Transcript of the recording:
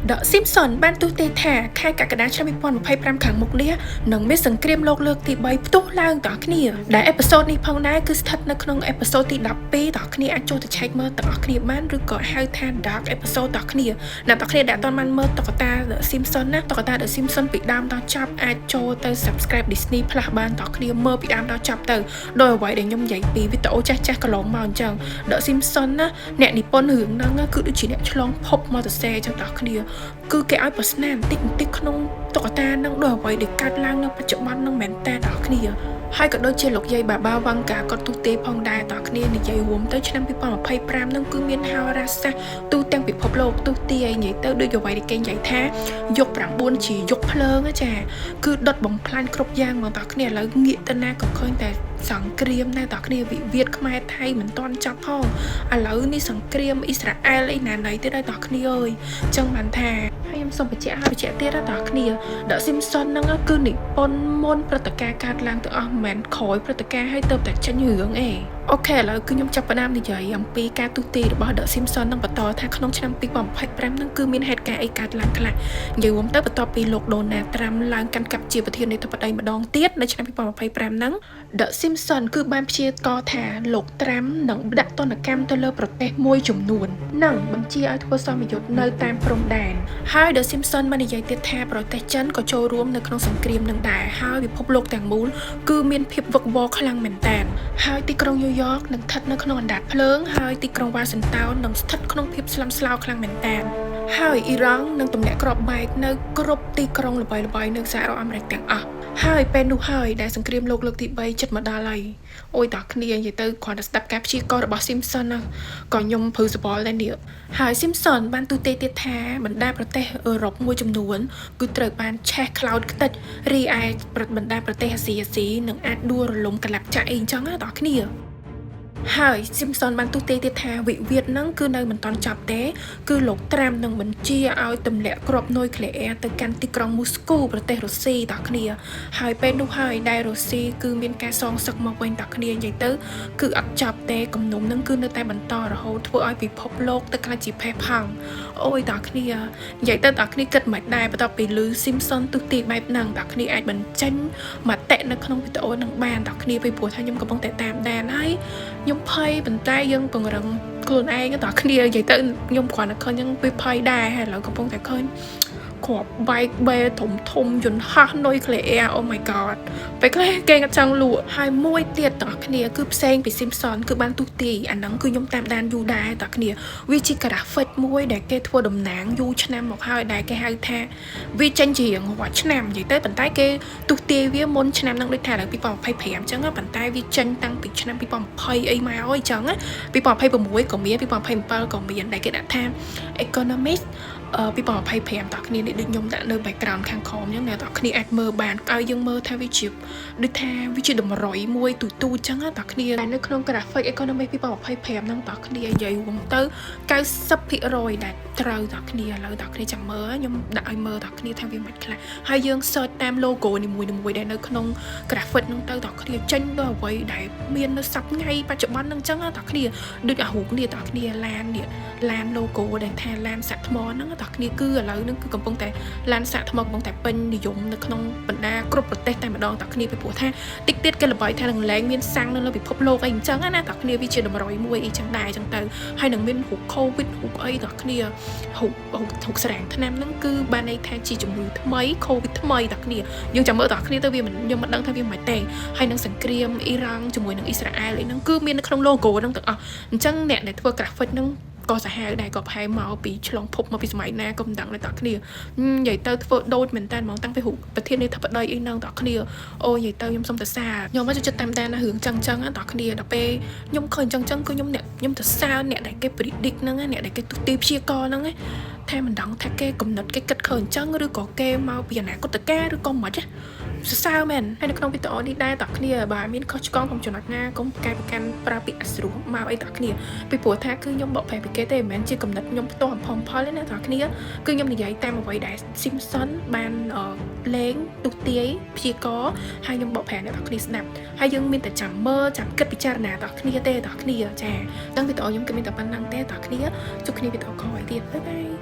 The Simpson បានទូទាយថាខែកក្កដាឆ្នាំ2025ខាងមុខនេះនឹងមានសង្គ្រាមលោកលើកទី3ផ្ទុះឡើងតគ្នាដែលអេពីសូតនេះផងដែរគឺស្ថិតនៅក្នុងអេពីសូតទី12តគ្នាអាចចូលទៅឆែកមើលទាំងអស់គ្នាបានឬក៏ហៅថា Dark Episode តគ្នាអ្នកតគ្នាដែលអត់បានមើលតុក្កតា The Simpson ណាតុក្កតា The Simpson ពីដើមដល់ចប់អាចចូលទៅ Subscribe Disney Plus បានតគ្នាមើលពីដើមដល់ចប់ទៅដោយអ្វីដែលខ្ញុំនិយាយពីវីដេអូចាស់ៗកន្លងមកអញ្ចឹង The Simpson ណាអ្នកនិពន្ធរឿងហ្នឹងគឺដូចជាអ្នកឆ្លងភពមកទៅសេអញ្ចឹងតគ្នាគឺគេឲ្យប្រស្នាបន្តិចក្នុងតុក្កតានឹងដោយអ្វីដែលកើតឡើងនៅបច្ចុប្បន្ននឹងមែនតើដល់គ្នាហើយក៏ដូចជាលោកយាយបាបាវ៉ាន់កាក៏ទូទាយផងដែរតគ្នានិយាយរួមទៅឆ្នាំ2025នឹងគឺមានហោរាសាស្ត្រទូទាំងពិភពលោកទូទាយនិយាយទៅដូចអ្វីដែលគេនិយាយថាយុគ9ជាយុគភ្លើងចាគឺដុតបំផ្លាញគ្រប់យ៉ាងមកតគ្នាឥឡូវងាកទៅណាក៏ឃើញតែសង្គ្រាមដែរតគ្នាវិវាទខ្មែរថៃមិនទាន់ចប់ផងឥឡូវនេះសង្គ្រាមអ៊ីស្រាអែលអីណាណីទៀតដែរតគ្នាអើយអញ្ចឹងបានថាហើយខ្ញុំសូមបញ្ជាក់ទៀតដល់តគ្នា The Simpson ហ្នឹងគឺនិពន្ធមុនព្រឹត្តិការណ៍កើតឡើងទាំងអស់មិនមែនក្រោយព្រឹត្តិការណ៍ហើយទៅតែចេញរឿងអីអូខេឥឡូវគឺខ្ញុំចាប់ផ្ដើមនិយាយអំពីការទូទាយរបស់ The Simpson នឹងបន្តថាក្នុងឆ្នាំ2025នឹងគឺមានហេតុការណ៍អីកើតឡើងខ្លះនិយាយរួមទៅបន្ទាប់ពីលោក Donald Trump ឡើងកាន់កាប់ជាប្រធានាធិបតីម្ដងទៀតនៅឆ្នាំ2025ហ្នឹង The Simpson គឺបានព្យាករណ៍ថាលោក Trump នឹងដាក់ទណ្ឌកម្មទៅលើប្រទេសមួយចំនួននិងបញ្ជាឲ្យធ្វើសមយុទ្ធនៅតាមព្រំដែនហើយ The Simpson បាននិយាយទៀតថាប្រទេសចិនក៏ចូលរួមនៅក្នុងសង្គ្រាមនឹងដែរហើយពិភពលោកទាំងមូលគឺមានភាពវឹកវរខ្លាំងមែនទែនហើយទីក្រុងញូវយ៉កនឹងស្ថិតនៅក្នុងអណ្ដាតភ្លើងហើយទីក្រុងវ៉ាស៊ីនតោននឹងស្ថិតក្នុងភាពស្លន់ស្លោខ្លាំងមែនទែនហើយអ៊ីរ៉ង់នឹងទម្លាក់គ្រាប់បែកនៅគ្រប់ទីក្រុងល្បីៗនៅសហរដ្ឋអាមេរិកទាំងអស់ហើយពេលនោះហើយដែលសង្គ្រាមលោកលើកទី3ជិតមកដល់ហើយអូយតើគ្នានិយាយទៅគ្រាន់តែស្ដាប់ការព្យាករណ៍របស់ Simpson ក៏ខ្ញុំព្រឺសបល់ដែរនេះហើយ Simpson បានទូទាយទៀតថាបណ្ដាប្រទេសអឺរ៉ុបមួយចំនួនគឺត្រូវបានឆេះខ្លោចខ្ទេចរីឯបណ្ដាប្រទេសអាស៊ីនឹងអាចដួលរលំកន្លះចាក់អីអញ្ចឹងណាតើគ្នាហើយ Simpson បានទូទាយទៀតថាវិវាទហ្នឹងគឺនៅមិនទាន់ចប់ទេគឺលោក Trump នឹងបញ្ជាឲ្យទម្លាក់គ្រាប់នុយក្លេអ៊ែរទៅកាន់ទីក្រុងមូស្គូប្រទេសរុស្ស៊ីតើគ្នាហើយពេលនោះហើយដែលរុស្ស៊ីគឺមានការសងសឹកមកវិញតើគ្នានិយាយទៅគឺអត់ចប់ទេគំនុំហ្នឹងគឺនៅតែបន្តរហូតធ្វើឲ្យពិភពលោកទៅក្លាយជាផេះផង់អូយតើគ្នានិយាយទៅតើគ្នាគិតមិនដែរបន្ទាប់ពីឮ Simpson ទូទាយបែបហ្នឹងតើគ្នាអាចបញ្ចេញមតិនៅក្នុងវីដេអូហ្នឹងបានតើគ្នាពីព្រោះថាខ្ញុំកំពុងតែតាមដានហើយខ្ញុំភ័យប៉ុន្តែយើងពង្រឹងខ្លួនឯងតើគ្នានិយាយទៅខ្ញុំគ្រាន់តែឃើញយើងពីភ័យដែរហើយឥឡូវកំពុងតែឃើញគ្រាប់បែកបេធំយន្តហោះនុយក្លេអ៊ែរ Oh my god ពេលខ្លះគេអត់ចង់លក់ហើយមួយទៀតតើគ្នាគឺផ្សេងពី Simpson គឺបានទូទាយអាហ្នឹងគឺខ្ញុំតាមដានយូរដែរតើគ្នាវាជា graphic មួយដែលគេធ្វើតំណាងយូរឆ្នាំមកហើយដែលគេហៅថាវាចេញជារៀងរាល់ឆ្នាំនិយាយទៅប៉ុន្តែគេទូទាយវាមុនឆ្នាំហ្នឹងដូចថាដល់2025អញ្ចឹងប៉ុន្តែវាចេញតាំងពីឆ្នាំ2020អីមកអញ្ចឹង2026ក៏មាន2027ក៏មានដែលគេដាក់ថា Economist 2025តើគ្នានេះដូចខ្ញុំដាក់នៅ background ខាងក្រោមអញ្ចឹងអ្នកតើគ្នាអាចមើលបានឲ្យយើងមើលថាវាជាដូចថាវាជាតម្រុយមួយទូអញ្ចឹងតើគ្នាតែនៅក្នុង graphic economic 2025ហ្នឹងតើគ្នានិយាយរួមទៅ 90% ដែលត្រូវតើគ្នាឥឡូវតើគ្នាចាំមើលខ្ញុំដាក់ឲ្យមើលតើគ្នាថាវាមិនខ្លះហើយយើង search តាម logo នីមួយៗដែលនៅក្នុង graphic ហ្នឹងទៅតើគ្នាចេញទៅអ្វីដែលមាននៅសប្តាហ៍ថ្ងៃបច្ចុប្បន្នហ្នឹងអញ្ចឹងតើគ្នាដូចអារូបនេះតើគ្នាឡាន logo ដែលថាឡានសាក់ថ្មហ្នឹងតើគ្នាគឺឥឡូវហ្នឹងគឺកំពុងតែឡានសាក់ថ្មកំពុងតែពេញនិយមនៅក្នុងបណ្ដាគ្រប់ប្រទេសតែម្ដងតើគ្នាពីព្រោះថាតិចទៀតគេល្បីថានឹងលែងមានសាំងនៅលើពិភពលោកអីអញ្ចឹងណាតើគ្នាវាជាតម្រុយមួយអីចឹងដែរអញ្ចឹងទៅហើយនឹងមានរូប COVID រូបអីតើគ្នារូបស្រាំងថ្នាំហ្នឹងគឺបានន័យថាជាជំងឺថ្មី COVID ថ្មីតើគ្នាយើងចាំមើលតើគ្នាទៅវាខ្ញុំមិនដឹងថាវាមិនទេហើយនឹងសង្គ្រាមអ៊ីរ៉ង់ជាមួយនឹងអ៊ីស្រាអែលអីហ្នឹងគឺមាននៅក្នុង logo ហ្នឹងទាំងអស់អញ្ចឹងអ្នកដែលធ្វើ graphic ហ្នឹងក៏សាហាវដែរក៏ប្រហែលមកពីឆ្លងភពមកពីសម័យណាក៏មិនដឹងដែរតើគ្នានិយាយទៅធ្វើដូចមែនតើហ្មងតាំងពីរូបប្រធានាធិបតីអីហ្នឹងតើគ្នាអូនិយាយទៅខ្ញុំសុំទៅសារខ្ញុំមកចិត្តតាមដានណារឿងចឹងតើគ្នាដល់ពេលខ្ញុំឃើញចឹងគឺខ្ញុំទៅសារអ្នកដែលគេ predict ហ្នឹងអ្នកដែលគេទូទាយព្យាករណ៍ហ្នឹងថាមិនដឹងថាគេកំណត់គេគិតឃើញអញ្ចឹងឬក៏គេមកពីអនាគតការឬក៏មិនសរសើរមែនហើយនៅក្នុងវីដេអូនេះដែរតើគ្នាបើមានខុសឆ្គងកុំចំណុចណាកុំកែប្រកាន់ប្រើពាក្យអស្ចារ្យមកអីតើគ្នាពីព្រោះថាគឺខ្ញុំបកប្រែពីគេទេមិនមែនជាកំណត់ខ្ញុំផ្ទាល់អំផលទេណាតើគ្នាគឺខ្ញុំនិយាយតាមអ្វីដែល Simpson បានលេងទូទាយព្យាករណ៍ហើយខ្ញុំបកប្រែអ្នកតើគ្នាស្ដាប់ហើយយើងមានតែចាំមើលចាំគិតពិចារណាតើគ្នាទេតើគ្នាចាដល់វីដេអូខ្ញុំគឺមានតែប៉ុណ្្នឹងទេតើគ្នាជួបគ្នាវីដេអូក្រោយទៀតបាយ